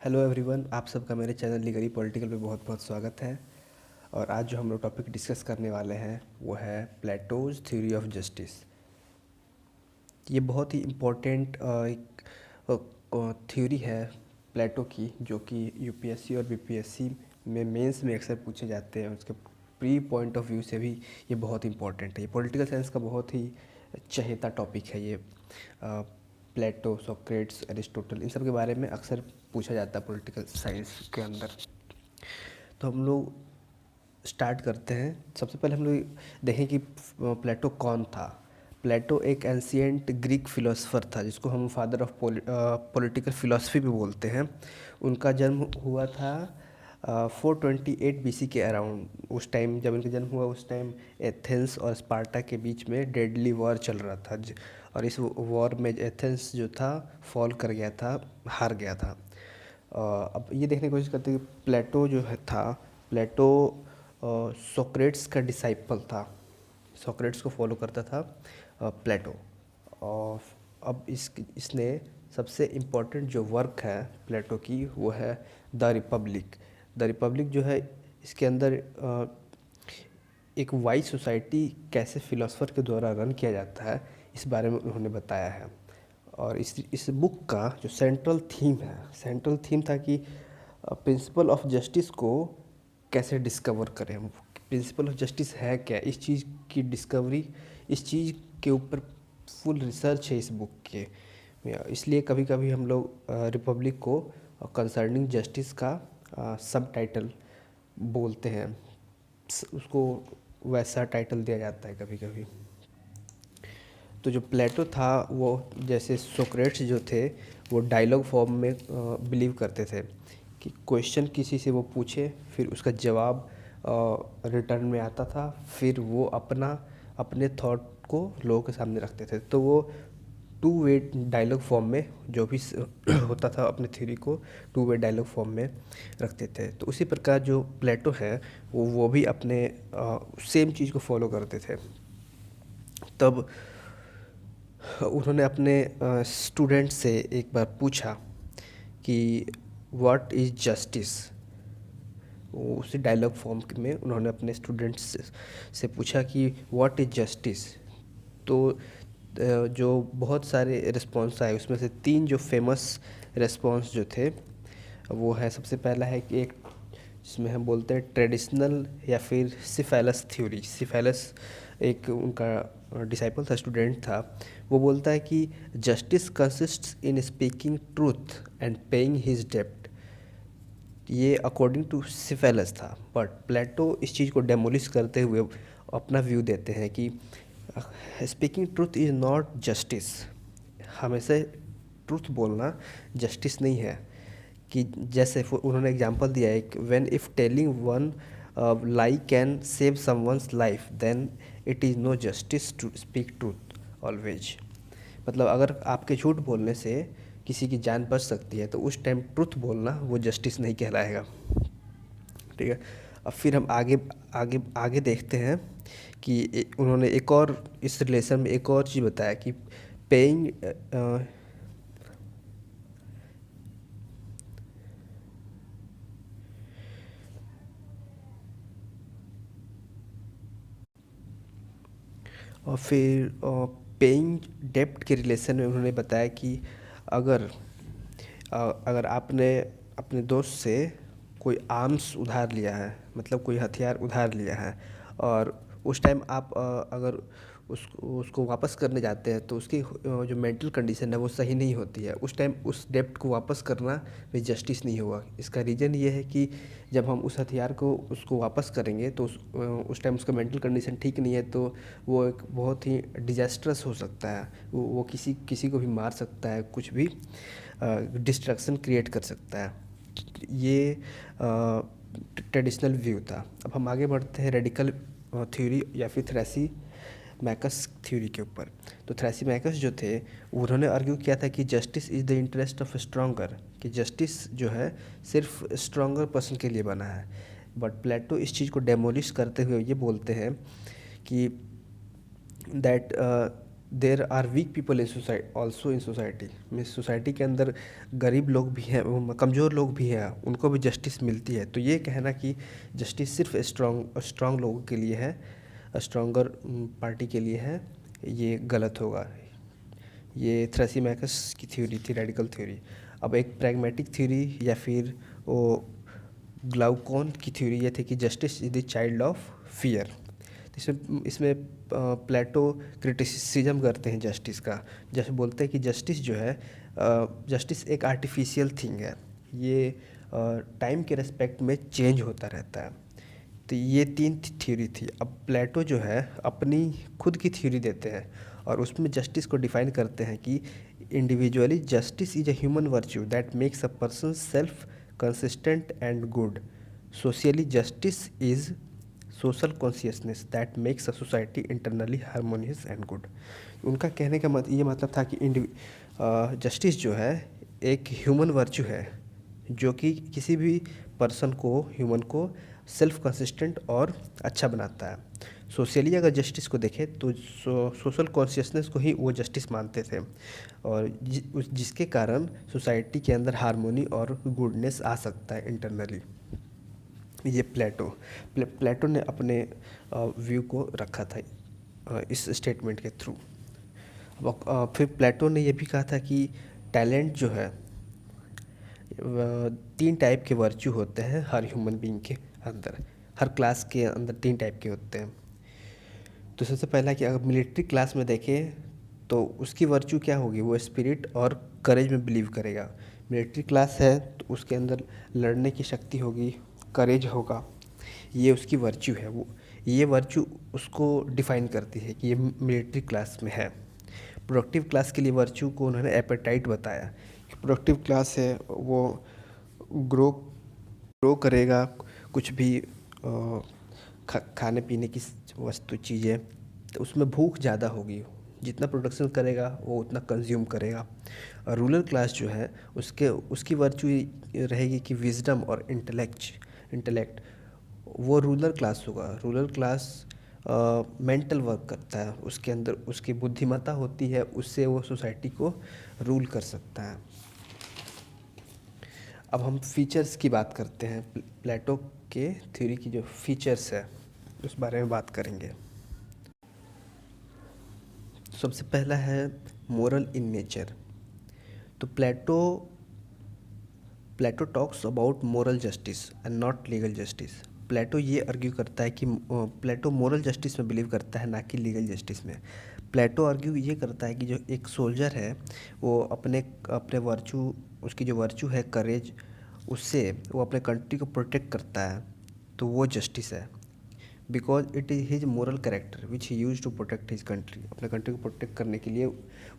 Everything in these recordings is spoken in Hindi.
हेलो एवरीवन, आप सबका मेरे चैनल लीगली पॉलिटिकल पे बहुत बहुत स्वागत है। और आज जो हम लोग टॉपिक डिस्कस करने वाले हैं वो है प्लेटोज थ्योरी ऑफ जस्टिस। ये बहुत ही इम्पोर्टेंट एक थ्योरी है प्लेटो की, जो कि यूपीएससी और बीपीएससी में मेंस में अक्सर पूछे जाते हैं। उसके प्री पॉइंट ऑफ व्यू से भी ये बहुत इम्पोर्टेंट है। ये पॉलिटिकल साइंस का बहुत ही चहेता टॉपिक है। ये प्लेटो, सोक्रेट्स, एरिस्टोटल, इन सब के बारे में अक्सर पूछा जाता है पॉलिटिकल साइंस के अंदर। तो हम लोग स्टार्ट करते हैं। सबसे पहले हम लोग देखें कि प्लेटो कौन था। प्लेटो एक एंशिएंट ग्रीक फिलोसफर था जिसको हम फादर ऑफ पॉलिटिकल फिलोसफी भी बोलते हैं। उनका जन्म हुआ था 428 बीसी के अराउंड। उस टाइम जब इनका जन्म हुआ उस टाइम एथेंस और स्पार्टा के बीच में डेडली वॉर चल रहा था। और इस वॉर में एथेंस जो था फॉल कर गया था, हार गया था। अब ये देखने की कोशिश करते हैं कि प्लेटो जो है था, प्लेटो सोक्रेट्स का डिसाइपल था। सोक्रेट्स को फॉलो करता था प्लेटो। और अब इसने सबसे इम्पोर्टेंट जो वर्क है प्लेटो की वो है द रिपब्लिक। द रिपब्लिक जो है इसके अंदर एक वाइज सोसाइटी कैसे फिलोसफर के द्वारा रन किया जाता है इस बारे में उन्होंने बताया है। और इस बुक का जो सेंट्रल थीम था कि प्रिंसिपल ऑफ जस्टिस को कैसे डिस्कवर करें। प्रिंसिपल ऑफ जस्टिस है क्या, इस चीज़ की डिस्कवरी, इस चीज़ के ऊपर फुल रिसर्च है इस बुक के। इसलिए कभी कभी हम लोग रिपब्लिक को कंसर्निंग जस्टिस का सब टाइटल बोलते हैं। उसको वैसा टाइटल दिया जाता है कभी कभी। तो जो प्लेटो था वो, जैसे सोक्रेट्स जो थे, वो डायलॉग फॉर्म में बिलीव करते थे कि क्वेश्चन किसी से वो पूछे, फिर उसका जवाब रिटर्न में आता था, फिर वो अपने थॉट को लोगों के सामने रखते थे। तो वो टू वे डायलॉग फॉर्म में जो भी होता था अपने थ्योरी को टू वे डायलॉग फॉर्म में रखते थे। तो उसी प्रकार जो प्लेटो है वो भी अपने सेम चीज़ को फॉलो करते थे। तब उन्होंने अपने स्टूडेंट से एक बार पूछा कि व्हाट इज़ जस्टिस। उसी डायलॉग फॉर्म में उन्होंने अपने स्टूडेंट्स से पूछा कि व्हाट इज़ जस्टिस। तो जो बहुत सारे रिस्पॉन्स आए उसमें से तीन जो फेमस रिस्पॉन्स जो थे वो है, सबसे पहला है कि एक जिसमें हम बोलते हैं ट्रेडिशनल या फिर सिफेलस थ्योरी। सिफेलस एक उनका डिसाइपल था, स्टूडेंट था। वो बोलता है कि justice consists in speaking truth and paying his डेप्ट। ये अकॉर्डिंग टू सिफेलस था। बट प्लेटो इस चीज़ को डेमोलिश करते हुए अपना व्यू देते हैं कि speaking truth is not justice. हमेशा ट्रूथ बोलना जस्टिस नहीं है। कि जैसे उन्होंने एग्जांपल दिया है, when if telling one lie can save someone's life then it is no justice to speak truth always. मतलब अगर आपके झूठ बोलने से किसी की जान बच सकती है तो उस टाइम ट्रुथ बोलना वो जस्टिस नहीं कहलाएगा। ठीक है। अब फिर हम आगे आगे आगे देखते हैं कि उन्होंने एक और इस रिलेशन में एक और चीज़ बताया कि पेइंग और फिर पेइंग डेप्ट के रिलेशन में उन्होंने बताया कि अगर अगर आपने अपने दोस्त से कोई आर्म्स उधार लिया है, मतलब कोई हथियार उधार लिया है, और उस टाइम आप अगर उसको वापस करने जाते हैं तो उसकी जो मेंटल कंडीशन है वो सही नहीं होती है, उस टाइम उस डेप्ट को वापस करना भी जस्टिस नहीं हुआ। इसका रीज़न ये है कि जब हम उस हथियार को उसको वापस करेंगे तो उस टाइम उसका मेंटल कंडीशन ठीक नहीं है, तो वो एक बहुत ही डिजास्ट्रस हो सकता है। वो किसी किसी को भी मार सकता है, कुछ भी डिस्ट्रक्शन क्रिएट कर सकता है। ये ट्रेडिशनल व्यू था। अब हम आगे बढ़ते हैं रेडिकल थ्योरी या फिर थ्रेसी मैकस थ्योरी के ऊपर। तो थ्रेसी मैकस जो थे उन्होंने आर्ग्यू किया था कि justice is the interest of stronger, कि जस्टिस जो है सिर्फ स्ट्रॉन्गर पर्सन के लिए बना है। बट प्लेटो इस चीज़ को डेमोलिश करते हुए ये बोलते हैं कि that there are weak people in society also in society, mean society के अंदर गरीब लोग भी हैं, कमज़ोर लोग भी हैं, उनको भी जस्टिस मिलती है। तो ये कहना कि जस्टिस सिर्फ स्ट्रॉन्ग लोगों के लिए है, स्ट्रॉन्गर पार्टी के लिए है, ये गलत होगा। ये थ्रेसिमैकस की थ्योरी थी, रेडिकल थ्योरी। अब एक प्रैग्मेटिक थ्योरी या फिर वो ग्लाउकॉन की थ्योरी ये थी कि justice is the child of fear. इसमें इसमें प्लेटो क्रिटिसिज्म करते हैं जस्टिस का, जैसे बोलते हैं कि जस्टिस जो है, जस्टिस एक आर्टिफिशियल थिंग है, ये टाइम के रेस्पेक्ट में चेंज होता रहता है। तो ये तीन थ्योरी थी। अब प्लेटो जो है अपनी खुद की थ्योरी देते हैं और उसमें जस्टिस को डिफाइन करते हैं कि individually justice is a human virtue that makes a person self consistent and good. Socially justice is social consciousness that makes a society internally harmonious and good. उनका कहने का ये मतलब था कि जस्टिस जो है एक ह्यूमन वर्च्यू है जो कि किसी भी पर्सन को, ह्यूमन को सेल्फ कंसिस्टेंट और अच्छा बनाता है। सोशली अगर जस्टिस को देखें तो सोशल कॉन्शियसनेस को ही वो जस्टिस मानते थे और जिसके कारण सोसाइटी के अंदर हारमोनी और गुडनेस आ सकता है इंटरनली। ये प्लेटो ने अपने व्यू को रखा था इस स्टेटमेंट के थ्रू। फिर प्लेटो ने ये भी कहा था कि टैलेंट जो है, तीन टाइप के वर्च्यू होते हैं हर ह्यूमन बीइंग के अंदर, हर क्लास के अंदर तीन टाइप के होते हैं। तो सबसे पहला कि अगर मिलिट्री क्लास में देखें तो उसकी वर्च्यू क्या होगी, वो स्पिरिट और करेज में बिलीव करेगा। मिलिट्री क्लास है तो उसके अंदर लड़ने की शक्ति होगी, करेज होगा, ये उसकी वर्च्यू है। वो ये वर्च्यू उसको डिफाइन करती है कि ये मिलिट्री क्लास में है। प्रोडक्टिव क्लास के लिए वर्च्यू को उन्होंने एपेटाइट बताया कि प्रोडक्टिव क्लास है वो ग्रो करेगा, कुछ भी खाने पीने की वस्तु चीज़ें, तो उसमें भूख ज़्यादा होगी, जितना प्रोडक्शन करेगा वो उतना कंज्यूम करेगा। और रूरल क्लास जो है उसकी वर्च्यू रहेगी कि विजडम और इंटेलेक्ट वो रूरल क्लास होगा। रूरल क्लास मेंटल वर्क करता है, उसके अंदर उसकी बुद्धिमत्ता होती है, उससे वो सोसाइटी को रूल कर सकता है। अब हम फीचर्स की बात करते हैं, प्लेटो के थ्योरी की जो फीचर्स है उस बारे में बात करेंगे। सबसे पहला है मोरल इन नेचर। तो Plato talks about moral justice and not legal justice. Plato ये आर्ग्यू करता है कि प्लेटो मोरल जस्टिस में बिलीव करता है, ना कि लीगल जस्टिस में। प्लेटो आर्ग्यू ये करता है कि जो एक सोल्जर है वो अपने वर्चू, उसकी जो वर्चू है करेज, उससे वो अपने कंट्री को प्रोटेक्ट करता है, तो वो जस्टिस है। Because it is his moral character which he use to protect his country. अपने कंट्री को प्रोटेक्ट करने के लिए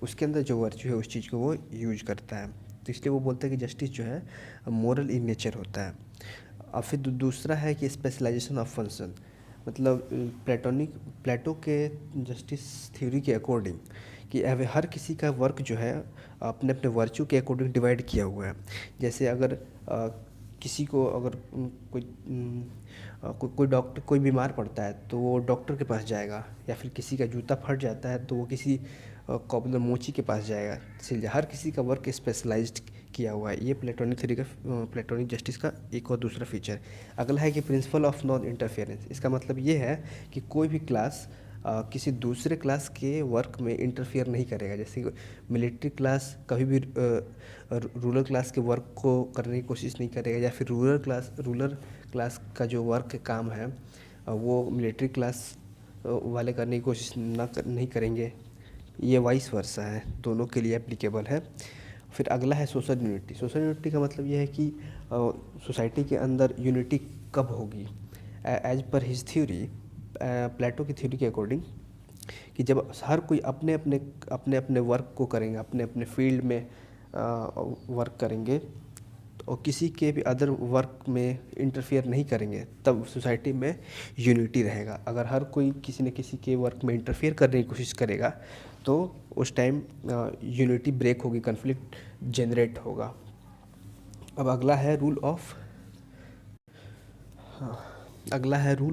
उसके अंदर जो वर्च्यू है उस चीज़ को वो यूज करता है। तो इसलिए वो बोलते हैं कि जस्टिस जो है मोरल इन नेचर होता है। और फिर दूसरा है कि स्पेशलाइजेशन ऑफ फंक्शन, मतलब प्लेटो के जस्टिस थ्योरी के अकॉर्डिंग कि हर किसी का वर्क जो है अपने अपने वर्च्यू के अकॉर्डिंग डिवाइड किया हुआ है। जैसे अगर किसी को अगर कोई डॉक्टर, कोई बीमार पड़ता है तो वो डॉक्टर के पास जाएगा, या फिर किसी का जूता फट जाता है तो वो किसी कॉपलर मोची के पास जाएगा। इसलिए हर किसी का वर्क स्पेशलाइज्ड किया हुआ है। ये प्लेटोनिक थ्योरी का, प्लेटोनिक जस्टिस का एक और दूसरा फीचर। अगला है कि प्रिंसिपल ऑफ नॉन इंटरफेरेंस। इसका मतलब ये है कि कोई भी क्लास किसी दूसरे क्लास के वर्क में इंटरफियर नहीं करेगा। जैसे मिलिट्री क्लास कभी भी रूरल क्लास के वर्क को करने की कोशिश नहीं करेगा, या फिर रूरल क्लास का जो वर्क काम है वो मिलिट्री क्लास वाले करने की कोशिश नहीं करेंगे। ये वाइस वर्सा है, दोनों के लिए एप्लीकेबल है। फिर अगला है सोशल यूनिटी। सोशल यूनिटी का मतलब यह है कि सोसाइटी के अंदर यूनिटी कब होगी। एज पर हिज थ्योरी, प्लेटो की थ्योरी के अकॉर्डिंग, कि जब हर कोई अपने अपने वर्क को करेंगे, अपने अपने फील्ड में वर्क करेंगे और किसी के भी अदर वर्क में इंटरफियर नहीं करेंगे, तब सोसाइटी में यूनिटी रहेगा। अगर हर कोई किसी न किसी के वर्क में इंटरफियर करने की कोशिश करेगा तो उस टाइम यूनिटी ब्रेक होगी, कन्फ्लिक्ट जनरेट होगा। अब अगला है रूल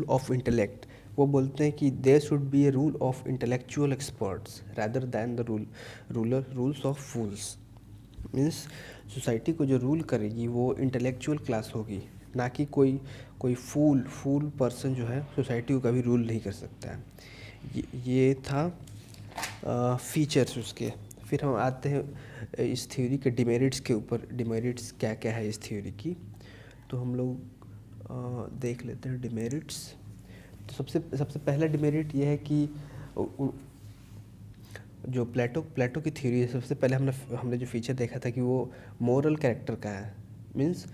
ऑफ इंटेलेक्ट। वो बोलते हैं कि there should be a rule of intellectual experts rather than the rules of fools. Means society को जो रूल करेगी वो इंटेलेक्चुअल क्लास होगी, ना कि कोई फूल पर्सन जो है सोसाइटी को कभी रूल नहीं कर सकता है। ये था फीचर्स उसके। फिर हम आते हैं इस थ्योरी के डिमेरिट्स के ऊपर। डिमेरिट्स क्या क्या है इस थ्योरी की, तो हम लोग देख लेते हैं डिमेरिट्स। तो सबसे पहला डिमेरिट ये है कि जो प्लेटो की थ्योरी है, सबसे पहले हमने जो फीचर देखा था कि वो मोरल कैरेक्टर का है। मीन्स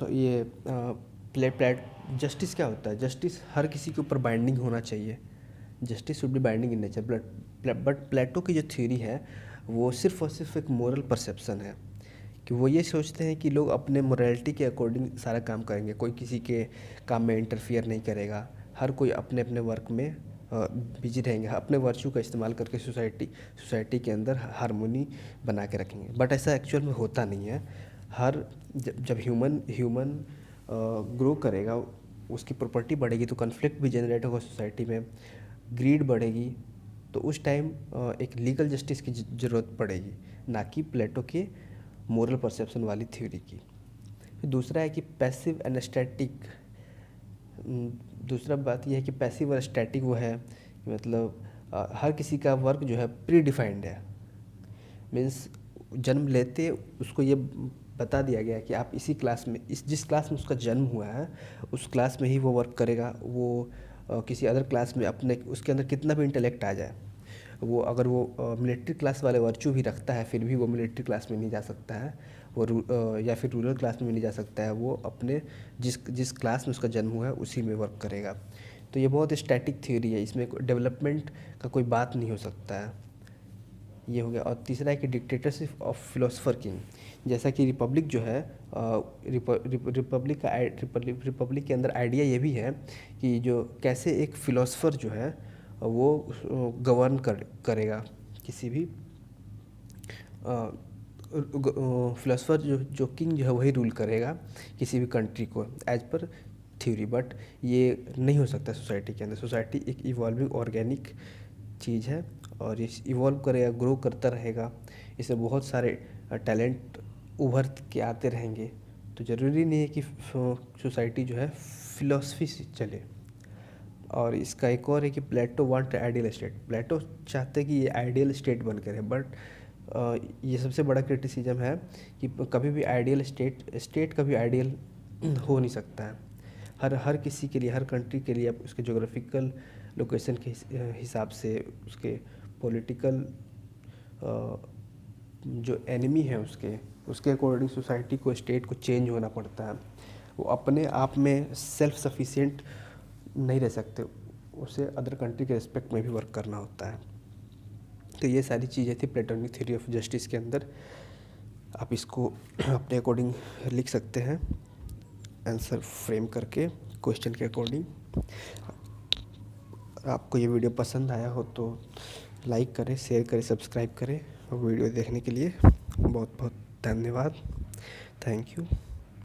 ये जस्टिस क्या होता है, जस्टिस हर किसी के ऊपर बाइंडिंग होना चाहिए, justice should be binding in nature. But Plato की जो थ्योरी है वो सिर्फ और सिर्फ एक मोरल परसेप्शन है, कि वो ये सोचते हैं कि लोग अपने मोरालिटी के अकॉर्डिंग सारा काम करेंगे, कोई किसी के काम में इंटरफियर नहीं करेगा, हर कोई अपने अपने वर्क में बिजी रहेंगे, अपने वर्चू का इस्तेमाल करके सोसाइटी के अंदर हारमोनी बना के रखेंगे। बट ऐसा एक्चुअल में होता नहीं है। जब ह्यूमन ग्रो करेगा, उसकी प्रॉपर्टी बढ़ेगी तो कन्फ्लिक्ट भी जनरेट होगा सोसाइटी में, ग्रीड बढ़ेगी, तो उस टाइम एक लीगल जस्टिस की ज़रूरत पड़ेगी, ना कि प्लेटो के मोरल परसेप्शन वाली थ्योरी की। फिर दूसरा है कि पैसिव एंड स्टैटिक। दूसरा बात यह है कि पैसिव और स्टैटिक वो है, मतलब हर किसी का वर्क जो है प्री डिफाइंड है। मीन्स जन्म लेते उसको ये बता दिया गया कि आप इसी क्लास में, जिस क्लास में उसका जन्म हुआ है उस क्लास में ही वो वर्क करेगा। वो किसी अदर क्लास में उसके अंदर कितना भी इंटेलेक्ट आ जाए, वो अगर वो मिलिट्री क्लास वाले वर्चू भी रखता है फिर भी वो मिलिट्री क्लास में नहीं जा सकता है, वो या फिर रूरल क्लास में भी नहीं जा सकता है। वो अपने जिस क्लास में उसका जन्म हुआ है उसी में वर्क करेगा। तो ये बहुत स्टैटिक थ्योरी है, इसमें डेवलपमेंट का कोई बात नहीं हो सकता है। ये हो गया। और तीसरा है कि डिक्टेटरशिप ऑफ फिलोसोफर किंग। जैसा कि रिपब्लिक जो है, रिपब्लिक के अंदर आइडिया ये भी है कि जो कैसे एक फ़िलोसोफर जो है वो गवर्न करेगा किसी भी फ़िलोसोफर जो किंग जो है वही रूल करेगा किसी भी कंट्री को एज पर थ्योरी। बट ये नहीं हो सकता सोसाइटी के अंदर। सोसाइटी एक इवॉल्विंग ऑर्गेनिक चीज़ है और इस इवॉल्व करेगा, ग्रो करता रहेगा, इसमें बहुत सारे टैलेंट उभर के आते रहेंगे। तो ज़रूरी नहीं है कि सोसाइटी जो है फिलॉसफी से चले। और इसका एक और है कि प्लेटो वांट आइडियल स्टेट। प्लेटो चाहते कि ये आइडियल स्टेट बन कर है, बट ये सबसे बड़ा क्रिटिसिज्म है कि कभी भी आइडियल स्टेट कभी आइडियल हो नहीं सकता है। हर किसी के लिए, हर कंट्री के लिए उसके जोग्राफिकल लोकेशन के हिसाब से, उसके पॉलिटिकल जो एनिमी है उसके अकॉर्डिंग सोसाइटी को, स्टेट को चेंज होना पड़ता है। वो अपने आप में सेल्फ सफिशिएंट नहीं रह सकते, उसे अदर कंट्री के रिस्पेक्ट में भी वर्क करना होता है। तो ये सारी चीज़ें थी प्लेटोनिक थ्योरी ऑफ जस्टिस के अंदर। आप इसको अपने अकॉर्डिंग लिख सकते हैं, आंसर फ्रेम करके क्वेश्चन के अकॉर्डिंग। आपको ये वीडियो पसंद आया हो तो लाइक करें, शेयर करें, सब्सक्राइब करें। वीडियो देखने के लिए बहुत बहुत धन्यवाद। Thank you.